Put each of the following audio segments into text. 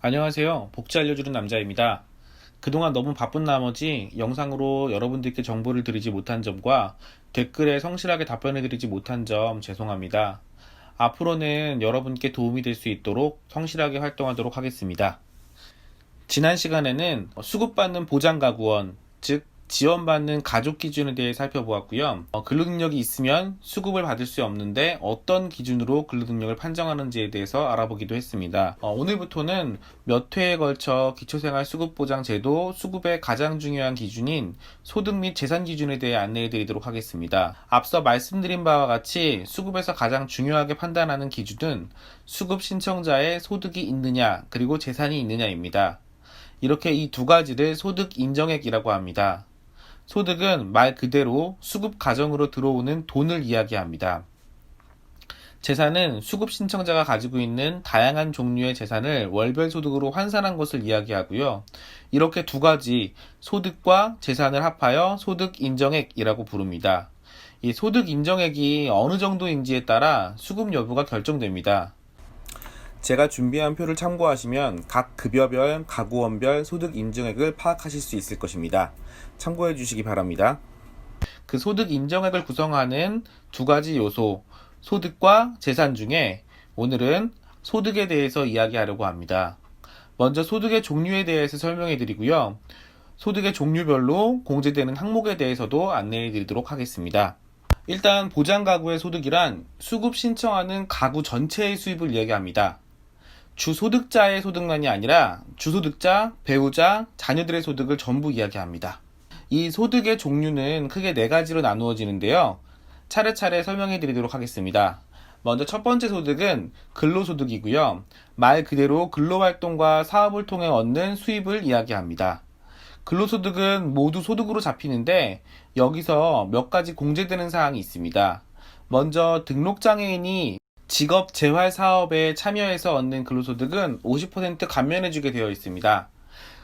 안녕하세요. 복지 알려주는 남자입니다. 그동안 너무 바쁜 나머지 영상으로 여러분들께 정보를 드리지 못한 점과 댓글에 성실하게 답변해드리지 못한 점 죄송합니다. 앞으로는 여러분께 도움이 될 수 있도록 성실하게 활동하도록 하겠습니다. 지난 시간에는 수급받는 보장가구원, 즉 지원받는 가족 기준에 대해 살펴보았고요. 근로능력이 있으면 수급을 받을 수 없는데 어떤 기준으로 근로능력을 판정하는지에 대해서 알아보기도 했습니다. 오늘부터는 몇 회에 걸쳐 기초생활수급보장제도 수급의 가장 중요한 기준인 소득 및 재산 기준에 대해 안내해 드리도록 하겠습니다. 앞서 말씀드린 바와 같이 수급에서 가장 중요하게 판단하는 기준은 수급 신청자의 소득이 있느냐 그리고 재산이 있느냐입니다. 이렇게 이 두 가지를 소득 인정액이라고 합니다. 소득은 말 그대로 수급 가정으로 들어오는 돈을 이야기합니다. 재산은 수급 신청자가 가지고 있는 다양한 종류의 재산을 월별 소득으로 환산한 것을 이야기하고요. 이렇게 두 가지 소득과 재산을 합하여 소득 인정액이라고 부릅니다. 이 소득 인정액이 어느 정도인지에 따라 수급 여부가 결정됩니다. 제가 준비한 표를 참고하시면 각 급여별, 가구원별 소득 인정액을 파악하실 수 있을 것입니다. 참고해 주시기 바랍니다. 그 소득 인정액을 구성하는 두 가지 요소, 소득과 재산 중에 오늘은 소득에 대해서 이야기하려고 합니다. 먼저 소득의 종류에 대해서 설명해 드리고요. 소득의 종류별로 공제되는 항목에 대해서도 안내해 드리도록 하겠습니다. 일단 보장가구의 소득이란 수급 신청하는 가구 전체의 수입을 이야기합니다. 주소득자의 소득만이 아니라 주소득자, 배우자, 자녀들의 소득을 전부 이야기합니다. 이 소득의 종류는 크게 네 가지로 나누어지는데요. 차례차례 설명해 드리도록 하겠습니다. 먼저 첫 번째 소득은 근로소득이고요. 말 그대로 근로활동과 사업을 통해 얻는 수입을 이야기합니다. 근로소득은 모두 소득으로 잡히는데 여기서 몇 가지 공제되는 사항이 있습니다. 먼저 등록장애인이 직업 재활 사업에 참여해서 얻는 근로소득은 50% 감면해주게 되어 있습니다.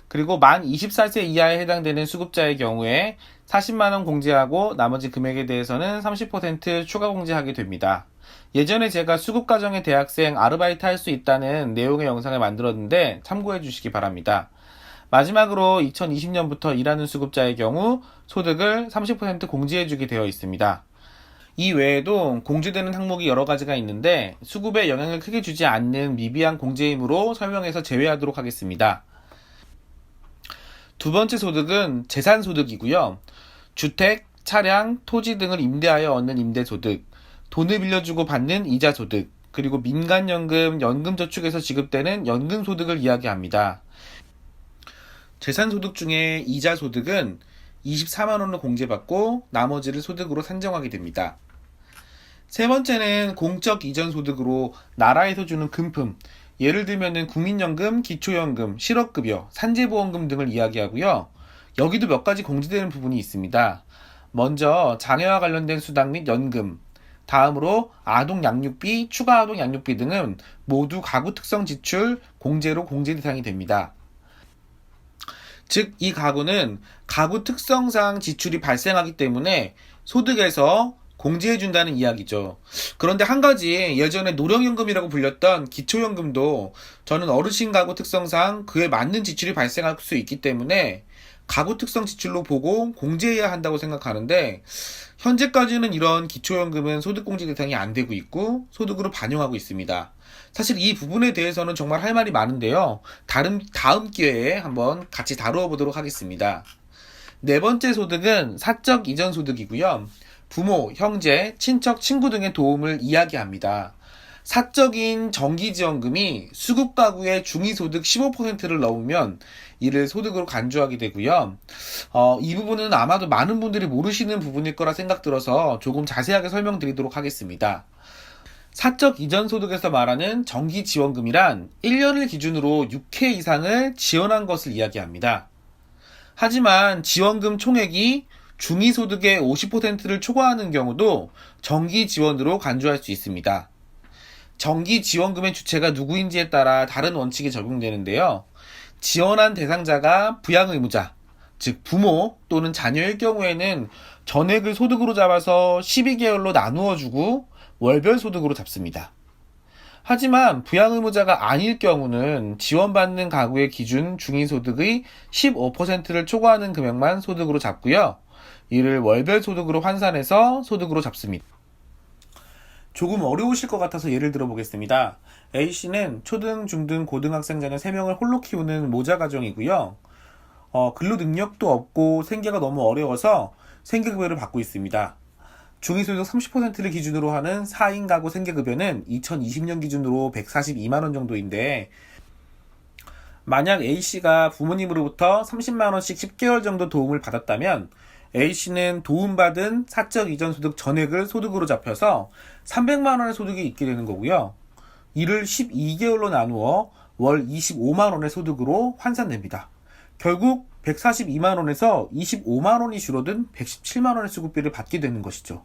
그리고 만 24세 이하에 해당되는 수급자의 경우에 40만원 공제하고 나머지 금액에 대해서는 30% 추가 공제하게 됩니다. 예전에 제가 수급과정의 대학생 아르바이트 할 수 있다는 내용의 영상을 만들었는데 참고해 주시기 바랍니다. 마지막으로 2020년부터 일하는 수급자의 경우 소득을 30% 공제해주게 되어 있습니다. 이 외에도 공제되는 항목이 여러 가지가 있는데 수급에 영향을 크게 주지 않는 미비한 공제이므로 설명해서 제외하도록 하겠습니다. 두 번째 소득은 재산소득이고요. 주택, 차량, 토지 등을 임대하여 얻는 임대소득, 돈을 빌려주고 받는 이자소득, 그리고 민간연금, 연금저축에서 지급되는 연금소득을 이야기합니다. 재산소득 중에 이자소득은 24만원을 공제받고 나머지를 소득으로 산정하게 됩니다. 세 번째는 공적 이전 소득으로 나라에서 주는 금품, 예를 들면 국민연금, 기초연금, 실업급여, 산재보험금 등을 이야기하고요. 여기도 몇 가지 공제되는 부분이 있습니다. 먼저 장애와 관련된 수당 및 연금, 다음으로 아동양육비, 추가 아동양육비 등은 모두 가구 특성 지출 공제로 공제 대상이 됩니다. 즉, 이 가구는 가구 특성상 지출이 발생하기 때문에 소득에서 공제해준다는 이야기죠. 그런데 한 가지 예전에 노령연금이라고 불렸던 기초연금도 저는 어르신 가구 특성상 그에 맞는 지출이 발생할 수 있기 때문에 가구 특성 지출로 보고 공제해야 한다고 생각하는데 현재까지는 이런 기초연금은 소득공제 대상이 안 되고 있고 소득으로 반영하고 있습니다. 사실 이 부분에 대해서는 정말 할 말이 많은데요. 다음 기회에 한번 같이 다루어 보도록 하겠습니다. 네 번째 소득은 사적 이전 소득이고요. 부모, 형제, 친척, 친구 등의 도움을 이야기합니다. 사적인 정기지원금이 수급가구의 중위소득 15%를 넘으면 이를 소득으로 간주하게 되고요. 이 부분은 아마도 많은 분들이 모르시는 부분일 거라 생각 들어서 조금 자세하게 설명드리도록 하겠습니다. 사적 이전 소득에서 말하는 정기지원금이란 1년을 기준으로 6회 이상을 지원한 것을 이야기합니다. 하지만 지원금 총액이 중위소득의 50%를 초과하는 경우도 정기지원으로 간주할 수 있습니다. 정기지원금의 주체가 누구인지에 따라 다른 원칙이 적용되는데요. 지원한 대상자가 부양의무자, 즉 부모 또는 자녀일 경우에는 전액을 소득으로 잡아서 12개월로 나누어주고 월별 소득으로 잡습니다. 하지만 부양의무자가 아닐 경우는 지원받는 가구의 기준 중위소득의 15%를 초과하는 금액만 소득으로 잡고요. 이를 월별 소득으로 환산해서 소득으로 잡습니다. 조금 어려우실 것 같아서 예를 들어 보겠습니다. A씨는 초등, 중등, 고등학생 자녀 3명을 홀로 키우는 모자 가정이고요. 근로 능력도 없고 생계가 너무 어려워서 생계급여를 받고 있습니다. 중위소득 30%를 기준으로 하는 4인 가구 생계급여는 2020년 기준으로 142만원 정도인데, 만약 A씨가 부모님으로부터 30만원씩 10개월 정도 도움을 받았다면 A씨는 도움받은 사적 이전 소득 전액을 소득으로 잡혀서 300만원의 소득이 있게 되는 거고요. 이를 12개월로 나누어 월 25만원의 소득으로 환산됩니다. 결국 142만원에서 25만원이 줄어든 117만원의 수급비를 받게 되는 것이죠.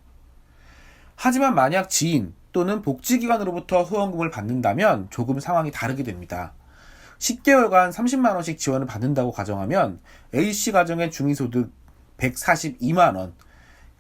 하지만 만약 지인 또는 복지기관으로부터 후원금을 받는다면 조금 상황이 다르게 됩니다. 10개월간 30만원씩 지원을 받는다고 가정하면 A씨 가정의 중위소득 142만원,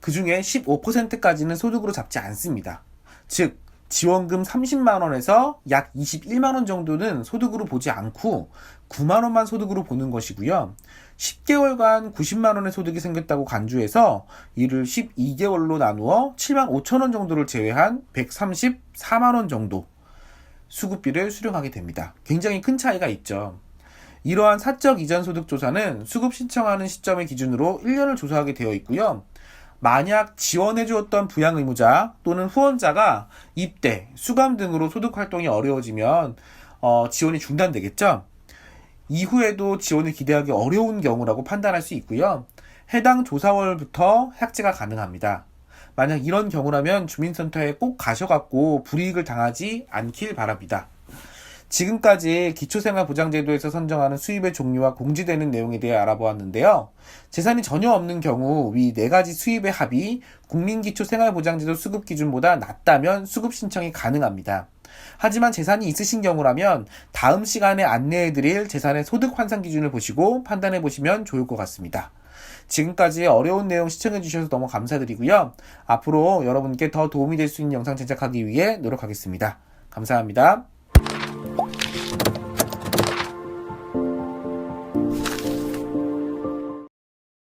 그 중에 15%까지는 소득으로 잡지 않습니다. 즉, 지원금 30만원에서 약 21만원 정도는 소득으로 보지 않고 9만원만 소득으로 보는 것이고요. 10개월간 90만원의 소득이 생겼다고 간주해서 이를 12개월로 나누어 7만 5천원 정도를 제외한 134만원 정도 수급비를 수령하게 됩니다. 굉장히 큰 차이가 있죠. 이러한 사적 이전 소득 조사는 수급 신청하는 시점을 기준으로 1년을 조사하게 되어 있고요. 만약 지원해 주었던 부양 의무자 또는 후원자가 입대, 수감 등으로 소득 활동이 어려워지면 지원이 중단되겠죠. 이후에도 지원을 기대하기 어려운 경우라고 판단할 수 있고요. 해당 조사월부터 삭제가 가능합니다. 만약 이런 경우라면 주민센터에 꼭 가셔갖고 불이익을 당하지 않길 바랍니다. 지금까지 기초생활보장제도에서 선정하는 수입의 종류와 공지되는 내용에 대해 알아보았는데요. 재산이 전혀 없는 경우 위 4가지 수입의 합이 국민기초생활보장제도 수급 기준보다 낮다면 수급 신청이 가능합니다. 하지만 재산이 있으신 경우라면 다음 시간에 안내해드릴 재산의 소득 환산 기준을 보시고 판단해보시면 좋을 것 같습니다. 지금까지 어려운 내용 시청해주셔서 너무 감사드리고요. 앞으로 여러분께 더 도움이 될 수 있는 영상 제작하기 위해 노력하겠습니다. 감사합니다.